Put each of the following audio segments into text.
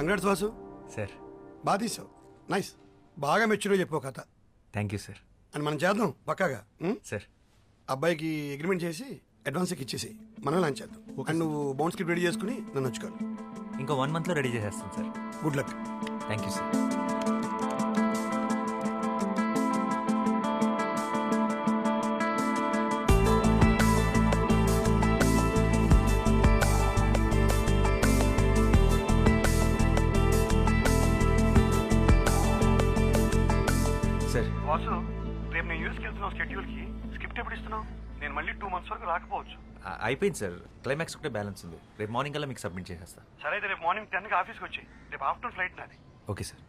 Congrats Vasu. Sir బాగా తీసావు. Nice. బాగా మెచ్యూర్గా చెప్పావు కథ. Thank you sir. అని మనం చేద్దాం పక్కాగా. సార్ అబ్బాయికి అగ్రిమెంట్ చేసి అడ్వాన్స్ ఇచ్చేసి మనం లాంచ్ చేద్దాం. అండ్ నువ్వు బౌండ్ స్క్రిప్ట్ రెడీ చేసుకుని నన్ను వచ్చుకోవాలి. ఇంకో 1 monthలో రెడీ చేసేస్తాను sir. Good luck. Thank you sir. Sir Vasu, రేపు నేను యూఎస్కి వెళ్తున్నావు. షెడ్యూల్కి స్క్రిప్ట్ ఎప్పుడు ఇస్తున్నావు? నేను మళ్ళీ 2 months వరకు రాకపోవచ్చు. అయిపోయింది సార్. క్లైమాక్స్ ఒకటే బ్యాలెన్స్ ఉంది. రేపు మార్నింగ్ కల్లా మీకు సబ్మిట్ చేసేస్తా. సరే అయితే రేపు మార్నింగ్ 10కి ఆఫీస్కి వచ్చి రేపు ఆఫ్టర్నూన్ ఫ్లైట్ నాది. Okay sir.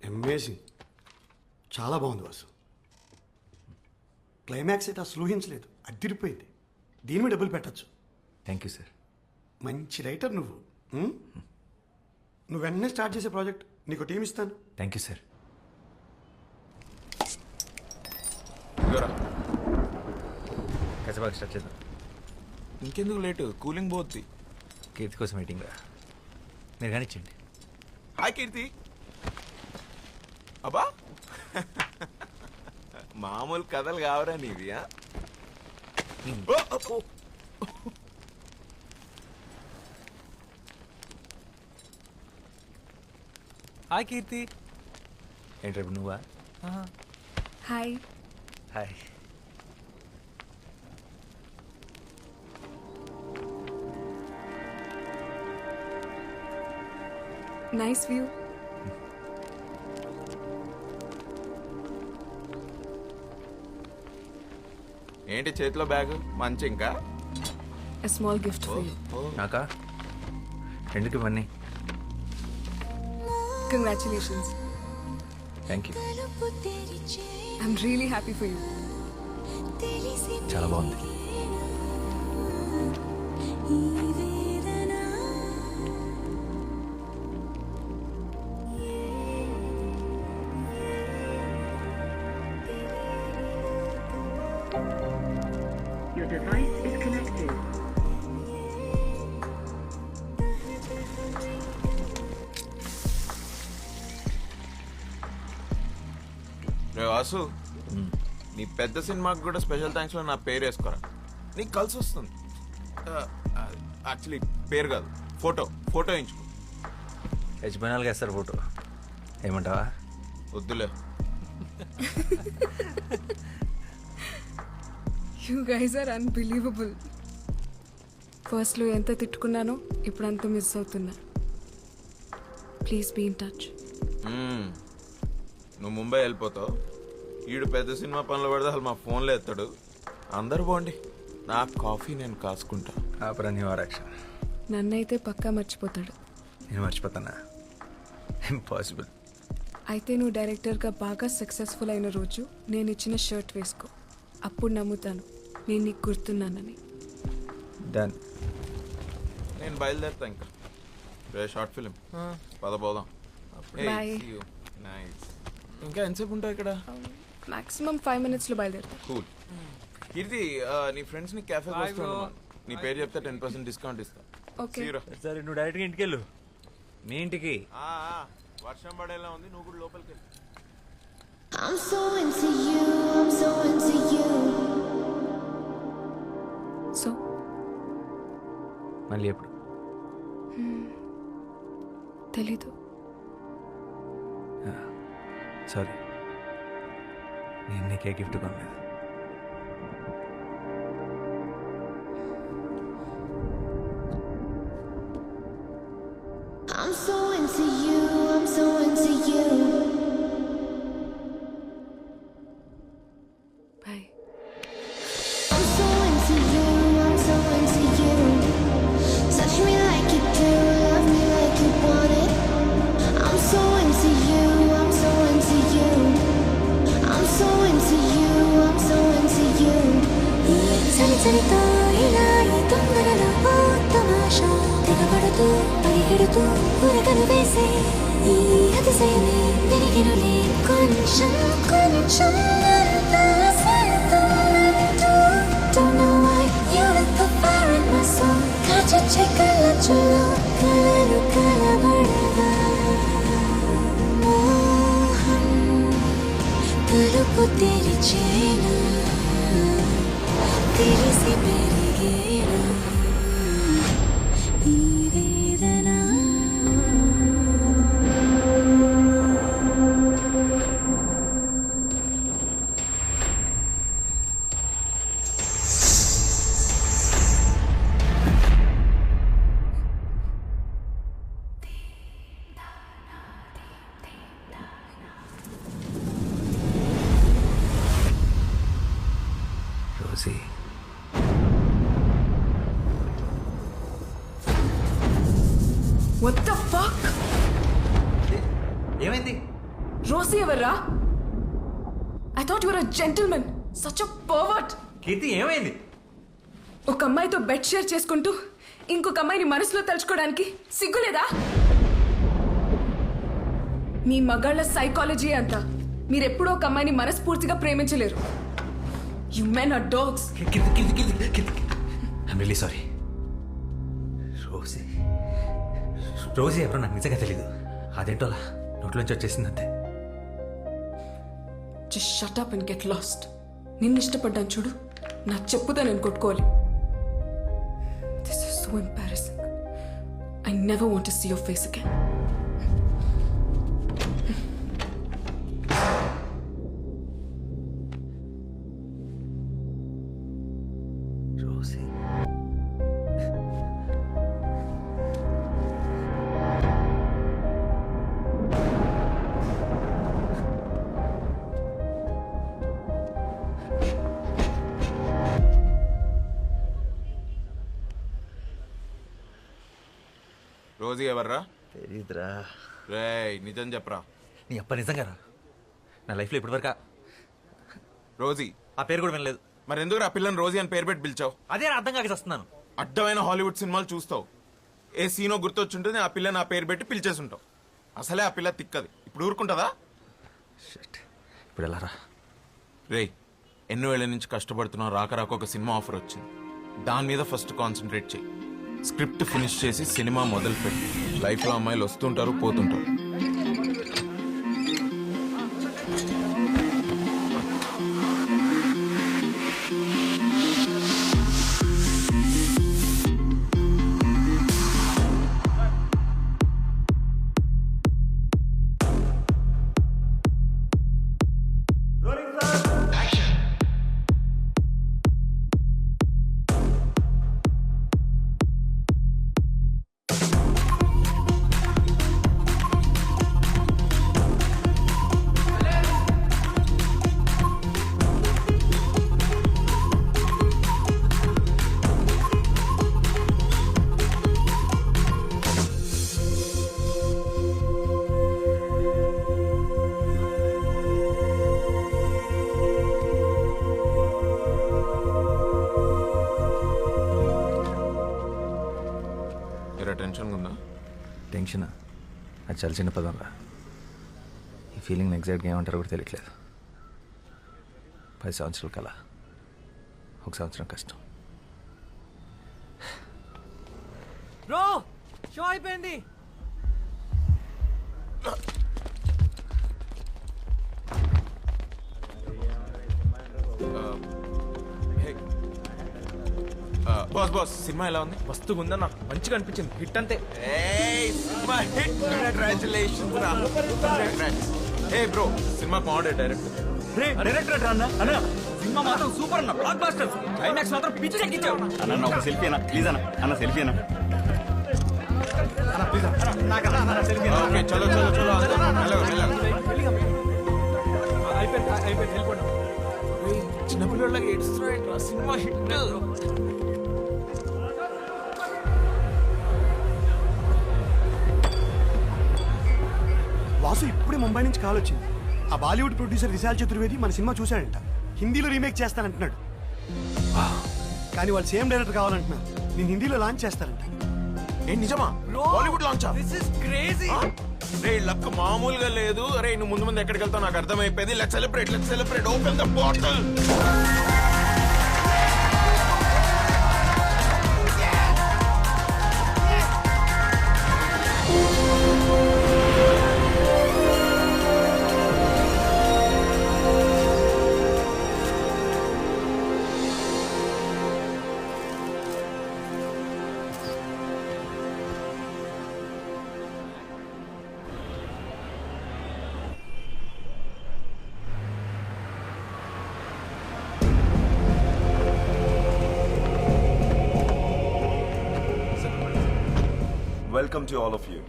అమేజింగ్. చాలా బాగుంది వాసు. క్లైమాక్స్ అయితే అసలు ఊహించలేదు. అదిరిపోయింది. దీని మీద డబ్బులు పెట్టచ్చు. Thank you sir. మంచి రైటర్ నువ్వు. నువ్వు వెంటనే స్టార్ట్ చేసే ప్రాజెక్ట్ నీకు టీం ఇస్తాను. Thank you sir. కసబాగా స్టార్ట్ చేద్దాం. ఇంకెందుకు లేటు? కూలింగ్ పోద్ది. కీర్తి కోసం మీటింగ్ రా. మీరు కానిచ్చండి. హాయ్ కీర్తి. అబ్బా మామూలు కథలు కావరా నీవి? హాయ్ కీర్తి. ఏంటి నువ్వా? హాయ్. హాయ్. Nice view. ఏంటి చేతిలో బ్యాగ్? మంచి ఇంకా A small gift for you. నాకా? ఎందుకు ఇవన్నీ? Congratulations. Thank you. I'm really happy for you. చాలా బాగుంది. Your device is connected. రే వాసు, నీ పెద్ద సినిమాకి కూడా స్పెషల్ థ్యాంక్స్ లో నా పేరు వేసుకోరా. నీకు కలిసి వస్తుంది. యాక్చువల్లీ పేరు కాదు, ఫోటో వేయించుకో. యజమానాలుగా వేస్తారు ఫోటో. ఏమంటావా? వద్దులే. You guys are unbelievable. ఫస్ట్లో ఎంత తిట్టుకున్నానో ఇప్పుడు అంత మిస్ అవుతున్నా. Please be in touch. నువ్వు ముంబై వెళ్ళిపోతావు, ఈడు పెద్ద సినిమా పనులు పడితే అసలు మా ఫోన్లో ఎత్తాడు. అందరు బాగుండి, నా కాఫీ నేను కాసుకుంటా. ఆపరా నీ వారాక్షన్. నన్నైతే పక్కా మర్చిపోతాడు. నేను మర్చిపోతానా? ఇంపాసిబుల్. అయితే నువ్వు డైరెక్టర్గా బాగా సక్సెస్ఫుల్ అయిన రోజు నేను ఇచ్చిన షర్ట్ వేసుకో. అప్పుడు నమ్ముతాను నేను నీకు గుర్తున్నానని. డన్. నేను బయలుదేరుతా ఇంకా. షార్ట్ ఫిలిం పద పోదాం. Bye. నైస్. ఇంకా ఎంతసేపు ఉంటావు ఇక్కడ? మాక్సిమం 5 minutesలో బయలుదేరుతా. కూల్. కీర్తి, నీ ఫ్రెండ్స్ ని క్యాఫే వస్తాను. నీ పేరు చెప్తే 10% డిస్కౌంట్ ఇస్తా. ఓకే. See you రా. సరే నువ్వు డైరెక్ట్గా ఇంటికి వెళ్ళు. మీ ఇంటికి. వర్షం పడేలా ఉంది, నువ్వు కూడా లోపలికి వెళ్ళు. I'm so into you, I'm so into you. So మళ్ళీ ఎప్పుడు? తెలీదు. సారీ, నేను నీకే గిఫ్ట్ కొనలేదు. I'm so into you, I'm so into you. Bye. I'm so into you, I'm so into you. Touch me like you do, love me like you want it. I'm so into you, I'm so into you. I'm so into you, I'm so into you. చలి చలితో ఇలా ఈ తొందరలో ఓ తమాషా తెగబడుతూ పరిగెడుతూ ఉరకలు వేసే ఈ అతిశయమే వెలిగినులే కొంచెం కొంచెం అంతా సరితోనంటూ. Don't know why you lit the fire in my soul. కాచి చెక్కల చుల్లో కలలు కలబడగా మోహం తలుపు తెరిచేనా తెలిసి పెరిగేనా ఈ వేదన. Rosie, What the fuck? ఏమైంది? రోసీ ఎవర్రా? I thought you were a gentleman. Such a pervert. కీర్తి ఏమైంది? ఒక అమ్మాయితో బెడ్ షేర్ చేసుకుంటూ ఇంకొక అమ్మాయిని మనసులో తలుచుకోవడానికి సిగ్గులేదా? మీ మగాళ్ళ సైకాలజీ అంతా మీరెప్పుడూ ఒక అమ్మాయిని మనస్ఫూర్తిగా ప్రేమించలేరు. You men are dogs. I'm really sorry. Rosie ఎవరో నాకు నిజంగా తెలీదు. అదేంటోలా నోట్లోంచి వచ్చేసింది అంతే. Just shut up and get lost. నిన్ను ఇష్టపడ్డాను చూడు, నా చెప్పుదా నేను కొట్టుకోవాలి. This is so embarrassing. I never want to see your face again. Rosie, Rosie ఎవర్రా? తెలీదురా. రేయ్, నిజం చెప్పరా. నీ అప్ప నిజంగా రా. నా లైఫ్లో ఇప్పటివరకు రోజీ ఆ పేరు కూడా వినలేదు. మరి ఎందుకు ఆ పిల్లని రోజీ అని పేరు పెట్టి పిలిచావు? అదే అర్థం కాక వస్తున్నాను. అడ్డమైన హాలీవుడ్ సినిమాలు చూస్తావు, ఏ సీనో గుర్తొచ్చుంటుంది, ఆ పిల్లని ఆ పేరు పెట్టి పిలిచేసుంటావు. అసలే ఆ పిల్ల తిక్కది, ఇప్పుడు ఊరుకుంటుందా? ఇప్పుడు ఎలా రా? రేయ్, ఎన్నో ఏళ్ళ నుంచి కష్టపడుతున్నావు, రాక రాక ఒక సినిమా ఆఫర్ వచ్చింది. దాని మీద ఫస్ట్ కాన్సన్ట్రేట్ చేయి. స్క్రిప్ట్ ఫినిష్ చేసి సినిమా మొదలుపెట్టి. లైఫ్లో అమ్మాయిలు వస్తుంటారు, పోతుంటారు. టెన్షన్ ఉందా? టెన్షనా? అది చాలా చిన్న పదం రా. ఈ ఫీలింగ్ ఎగ్జాక్ట్గా ఏమంటారో కూడా తెలియట్లేదు. 10 సంవత్సరాల కల, 1 సంవత్సరం కష్టం. బ్రో షో అయిపోయింది. బాస్ సినిమా ఎలా ఉంది? మస్తుగా ఉందన్న, మంచిగా అనిపించింది. హిట్ అంతే. ఏ బ్రో, సినిమా బాగుండే డైరెక్టర్. డైరెక్టర్ అన్న అన్న సినిమా మాత్రం సూపర్ అన్న, బ్లాక్ బస్టర్. క్లైమాక్స్ మాత్రం పిచ్చి ఎక్కించావు అన్న. ఒక సెల్ఫీ అన్న ప్లీజ్ అన్న. అన్న సెల్ఫీ అన్న. ఓకే చలో చలో చలో అయిపోయింది వెళ్ళిపోండి. చిన్నపిల్లలకి ఏడుస్తున్నాడు. Cinema hit. వాసు ఇప్పుడే ముంబై నుంచి కాల్ వచ్చింది. ఆ బాలీవుడ్ ప్రొడ్యూసర్ విశాల్ చతుర్వేది మన సినిమా చూశాడంట. హిందీలో రీమేక్ చేస్తానంటున్నాడు. కానీ వాళ్ళు సేమ్ డైరెక్టర్ కావాలంటున్నారు. నేను హిందీలో లాంచ్ చేస్తారంట. ఏ నిజమా? బాలీవుడ్ లాంచా? This is crazy. రే లక్ మామూలుగా లేదు. అరే నువ్వు ముందు ముందు ఎక్కడికి వెళ్తావు నాకు అర్థమైపోయింది. Let's celebrate open the bottle. Welcome to all of you.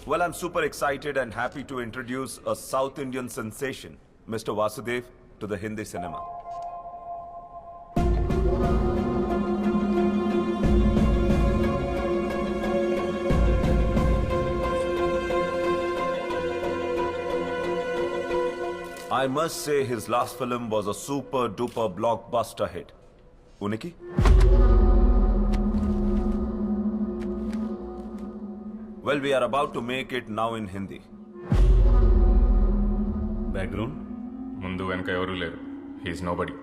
Well, I'm super excited and happy to introduce a South Indian sensation, Mr. Vasudev, to the Hindi cinema. I must say his last film was a super duper blockbuster hit. Uniki? Well, we are about to make it now in Hindi. Background? Mundu venka evaru leru. He is nobody.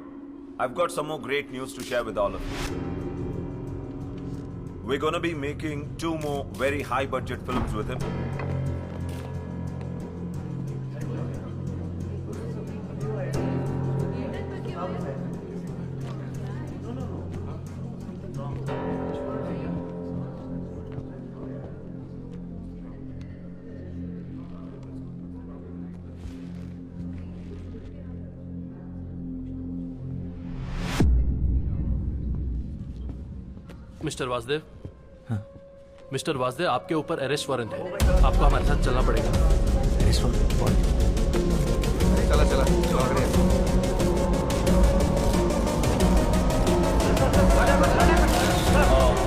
I've got some more great news to share with all of you. We're gonna be making 2 more very high budget films with him. Mister Vasudev, mister Vasudev, आपके ऊपर arrest warrant है. आपको हमारे साथ चलना पड़ेगा. चला चला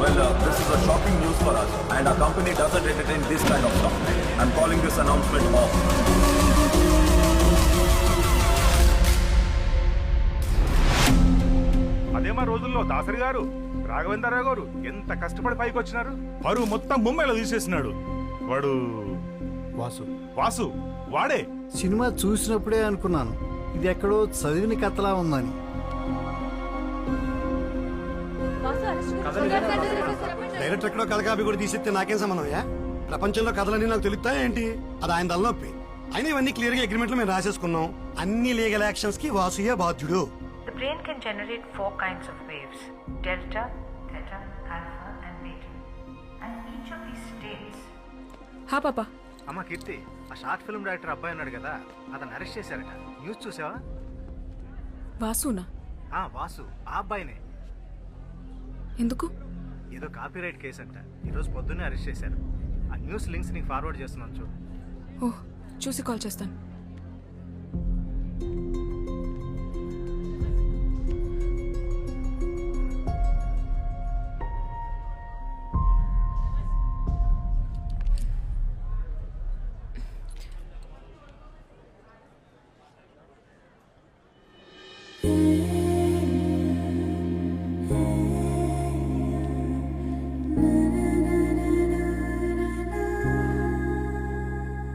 Well, this is a shocking news for us, and our company doesn't entertain this kind of stuff. I'm calling this announcement off. అదేమా రోజుల్లో దాసరి గారు, రాఘవేంద్రరావు గారు ఎంత కష్టపడి పైకి వచ్చినారు. పరువు మొత్తం ముంబైలో తీసేసినాడు వాడు. వాసు వాడే. సినిమా చూసినప్పుడే అనుకున్నాను ఇది ఎక్కడో చదివిన కథలా ఉందని. డైరెక్టర్ ఎక్కడో కథ కాపీ కూడా తీసిస్తే నాకేం సంబంధం? ప్రపంచంలో కథలన్నీ నాకు తెలుస్తాయా ఏంటి? అది ఆయన తలనొప్పి. అయినా ఇవన్నీ క్లియర్ గా అగ్రిమెంట్ లో మేము రాసేసుకున్నాం. అన్ని లీగల్ యాక్షన్స్ కి వాసుయే బాధ్యుడు. The brain can generate 4 kinds of waves: delta, theta, alpha, and beta. And each of these states. హా పాపా. అమ్మ కీర్తి, ఆ షార్ట్ ఫిల్మ్ డైరెక్టర్ అబ్బాయి ఉన్నాడు కదా, అతను అరెస్ట్ చేశారట. న్యూస్ చూసావా? వాసునా? వాసు ఆ అబ్బాయినే. ఎందుకు? ఏదో కాపీరైట్ కేసు అంట. ఈరోజు పొద్దున్నే అరెస్ట్ చేశారు. ఆ న్యూస్ లింక్స్ నీకు ఫార్వర్డ్ చేస్తున్నాను చూడు. ఓహ్, చూసి కాల్ చేస్తాను.